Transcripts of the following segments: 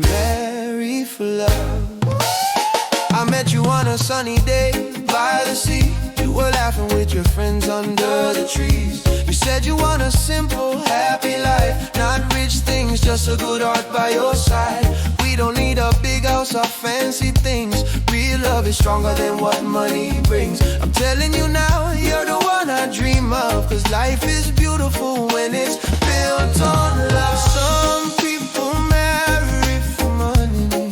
marry for love. I met you on a sunny day by the sea. You were laughing with your friends under the trees. You said you want a simple, happy life, not rich things, just a good heart by your side. We don't need a big house or fancy things. Real love is stronger than what money brings. I'm telling you now, you're the one I dream of. 'Cause life is beautiful when it's built on love. Some people marry for money,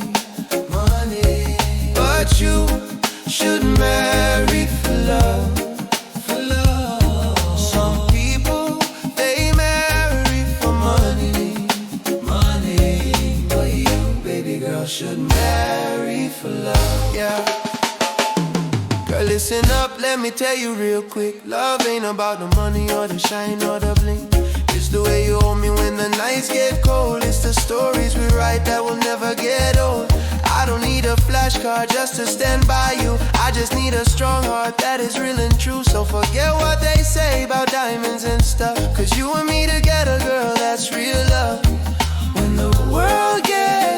but you should marry for love. Some people, they marry for money, but you, baby girl, should marry for love. Yeah. Girl, listen up, let me tell you real quick. Love ain't about the money or the shine or the bling. It's the way you hold me when the nights get cold. It's the stories we write that will never get old. I don't need a flashcard just to stand by you. I just need a strong heart that is real and true. So forget what they say about diamonds and stuff. 'Cause you and me together, girl, that's real love. When the world gets